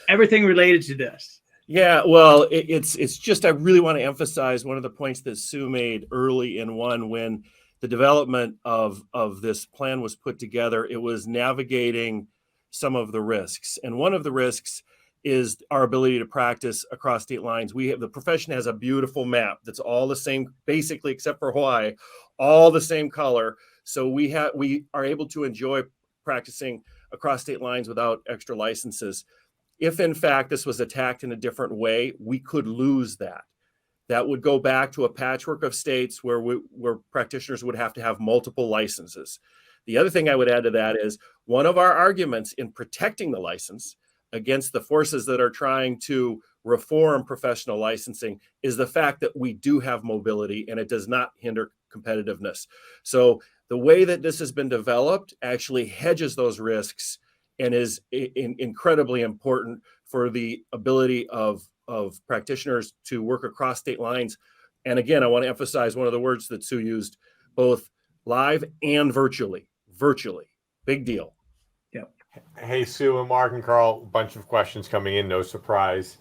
everything related to this. Yeah, well, it's just I really want to emphasize one of the points that Sue made early in one when the development of this plan was put together. It was navigating some of the risks, and one of the risks is our ability to practice across state lines. The profession has a beautiful map that's all the same, basically, except for Hawaii, all the same color. So we are able to enjoy practicing across state lines without extra licenses. If in fact this was attacked in a different way, we could lose that. That would go back to a patchwork of states where practitioners would have to have multiple licenses. The other thing I would add to that is one of our arguments in protecting the license against the forces that are trying to reform professional licensing is the fact that we do have mobility and it does not hinder competitiveness. So the way that this has been developed actually hedges those risks and is incredibly important for the ability of practitioners to work across state lines. And again, I want to emphasize one of the words that Sue used, both live and virtually. Virtually. Big deal. Yeah. Hey, Sue and Mark and Carl, a bunch of questions coming in, no surprise.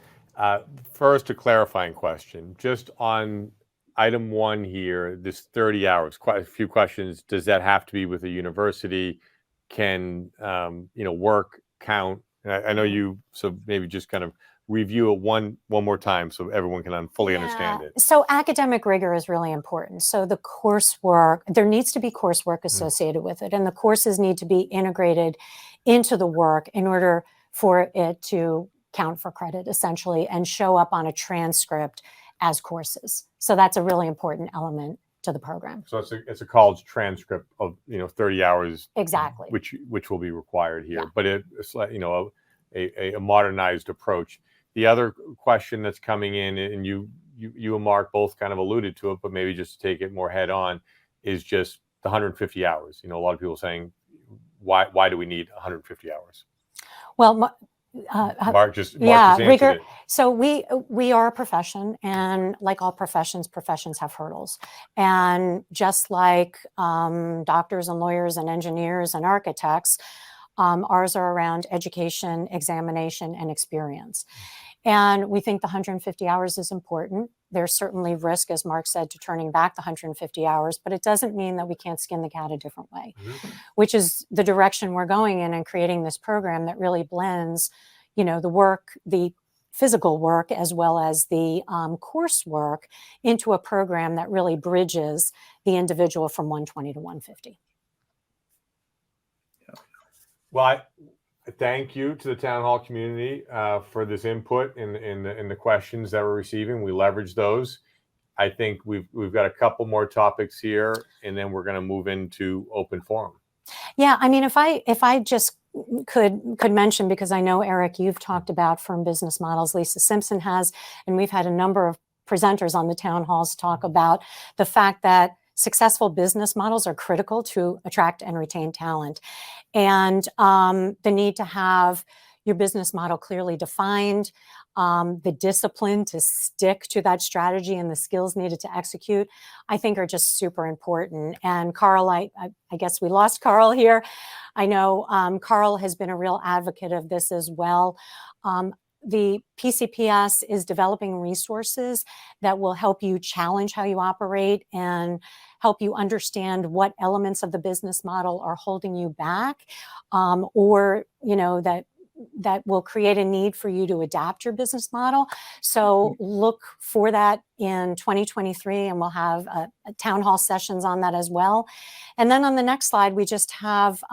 First, a clarifying question. Just on item 1 here, this 30 hours, quite a few questions. Does that have to be with a university? Can work count? And I know you, so maybe just kind of review it one more time so everyone can fully understand it. So academic rigor is really important. So the coursework, there needs to be coursework associated with it, and the courses need to be integrated into the work in order for it to count for credit, essentially, and show up on a transcript as courses. So that's a really important element to the program. So it's a college transcript of 30 hours Exactly. which will be required here, Yeah. but it's like a modernized approach. The other question that's coming in, and you and Mark both kind of alluded to it, but maybe just to take it more head on, is just the 150 hours. A lot of people saying, why do we need 150 hours? Well, Mark just rigor. answered it. So we are a profession, and like all professions have hurdles. And just like doctors and lawyers and engineers and architects, ours are around education, examination, and experience. And we think the 150 hours is important. There's certainly risk, as Mark said, to turning back the 150 hours, but it doesn't mean that we can't skin the cat a different way, which is the direction we're going in and creating this program that really blends, the work, the physical work, as well as the coursework into a program that really bridges the individual from 120 to 150. Well, thank you to the town hall community for this input in the questions that we're receiving. We leverage those. I think we've got a couple more topics here, and then we're going to move into open forum. Yeah, I mean, if I just could mention, because I know, Eric, you've talked about firm business models, Lisa Simpson has, and we've had a number of presenters on the town halls talk about the fact that successful business models are critical to attract and retain talent, and the need to have your business model clearly defined, the discipline to stick to that strategy, and the skills needed to execute, I think are just super important. And Carl, I guess we lost Carl here. I know Carl has been a real advocate of this as well. The PCPS is developing resources that will help you challenge how you operate and help you understand what elements of the business model are holding you back, or that will create a need for you to adapt your business model. So look for that in 2023, and we'll have a town hall sessions on that as well. And then on the next slide, we just have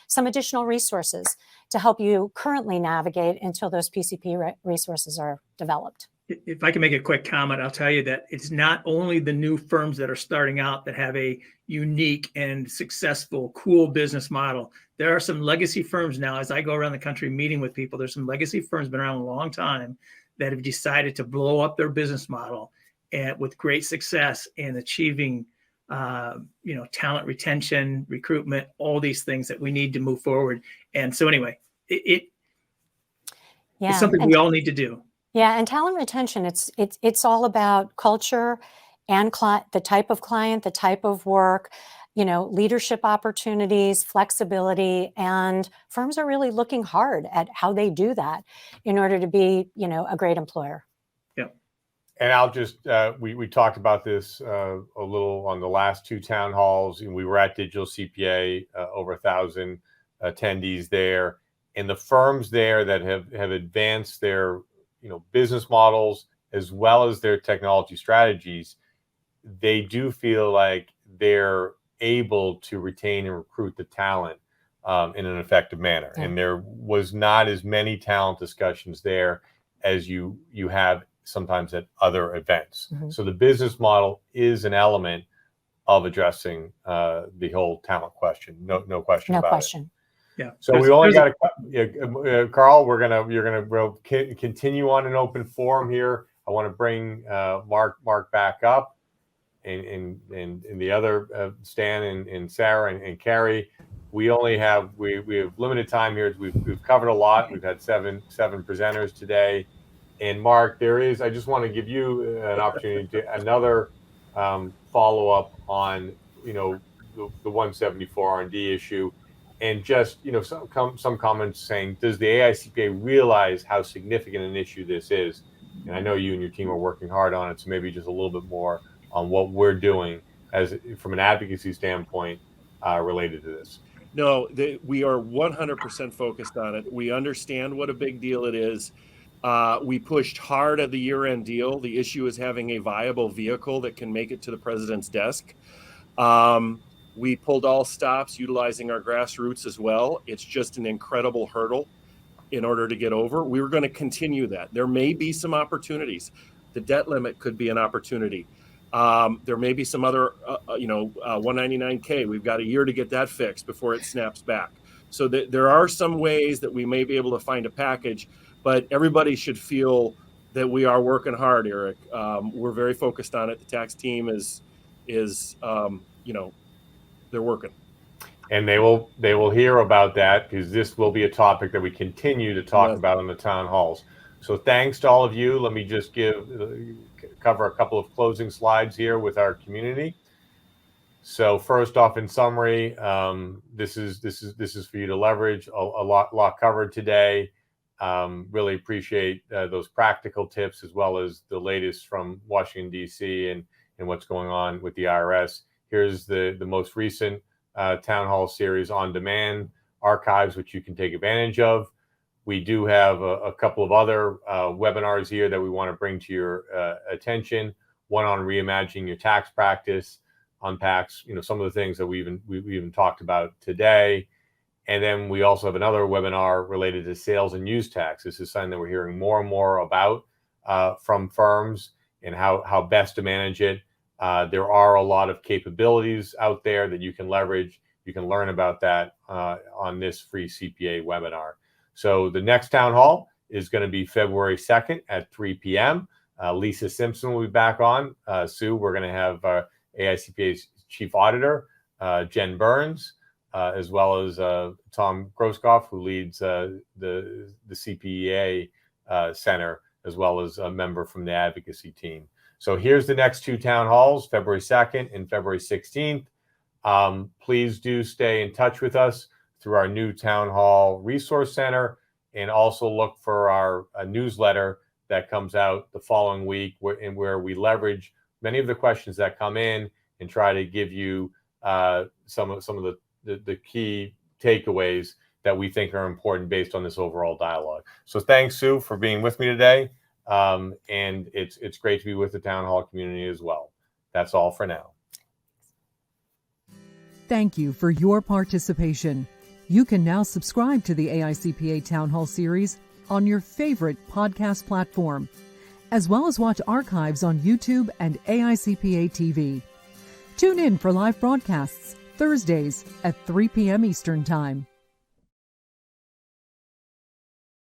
some additional resources to help you currently navigate until those PCP resources are developed. If I can make a quick comment, I'll tell you that it's not only the new firms that are starting out that have a unique and successful, cool business model. There are some legacy firms now, as I go around the country meeting with people, there's some legacy firms been around a long time that have decided to blow up their business model and with great success in achieving talent retention, recruitment, all these things that we need to move forward. And so anyway, it's something we all need to do. Yeah, and talent retention, it's all about culture and the type of client, the type of work, leadership opportunities, flexibility, and firms are really looking hard at how they do that in order to be, a great employer. And I'll just, we talked about this a little on the last two town halls. We were at Digital CPA, over 1,000 attendees there. And the firms there that have advanced their, business models as well as their technology strategies, they do feel like they're able to retain and recruit the talent in an effective manner. Yeah. And there was not as many talent discussions there as you have sometimes at other events. Mm-hmm. So the business model is an element of addressing the whole talent question. No question No about question. it. Yeah. So we only got Carl. You're gonna continue on an open forum here. I want to bring Mark back up, and the other Stan and Sarah and Carrie. We only have we have limited time here. We've covered a lot. We've had seven presenters today. And Mark, I just want to give you an opportunity to another follow-up on, the 174 R&D issue, and just, some comments saying, does the AICPA realize how significant an issue this is? And I know you and your team are working hard on it, so maybe just a little bit more on what we're doing from an advocacy standpoint related to this. No, we are 100% focused on it. We understand what a big deal it is. We pushed hard at the year-end deal. The issue is having a viable vehicle that can make it to the president's desk. We pulled all stops utilizing our grassroots as well. It's just an incredible hurdle in order to get over. We were going to continue that. There may be some opportunities. The debt limit could be an opportunity. There may be some other, 199K. We've got a year to get that fixed before it snaps back. So there are some ways that we may be able to find a package. But everybody should feel that we are working hard, Eric. We're very focused on it. The tax team is they're working. And they will hear about that, because this will be a topic that we continue to talk about in the town halls. So thanks to all of you. Let me just cover a couple of closing slides here with our community. So first off, in summary, this is for you to leverage. A lot covered today. Really appreciate those practical tips, as well as the latest from Washington, D.C. and what's going on with the IRS. Here's the most recent town hall series on demand archives, which you can take advantage of. We do have a couple of other webinars here that we want to bring to your attention. One on reimagining your tax practice, unpacks some of the things that we even talked about today. And then we also have another webinar related to sales and use tax. This is something that we're hearing more and more about from firms, and how best to manage it. There are a lot of capabilities out there that you can leverage. You can learn about that on this free CPA webinar. So the next town hall is going to be February 2nd at 3 p.m. Lisa Simpson will be back on. Sue, we're going to have AICPA's chief auditor, Jen Burns, as well as Tom Groskoff, who leads the CPEA Center, as well as a member from the advocacy team. So here's the next two town halls, February 2nd and February 16th. Please do stay in touch with us through our new Town Hall Resource Center, and also look for our newsletter that comes out the following week, where we leverage many of the questions that come in and try to give you some of the key takeaways that we think are important based on this overall dialogue. So thanks, Sue, for being with me today. And it's great to be with the Town Hall community as well. That's all for now. Thank you for your participation. You can now subscribe to the AICPA Town Hall series on your favorite podcast platform, as well as watch archives on YouTube and AICPA TV. Tune in for live broadcasts Thursdays at 3 p.m. Eastern Time.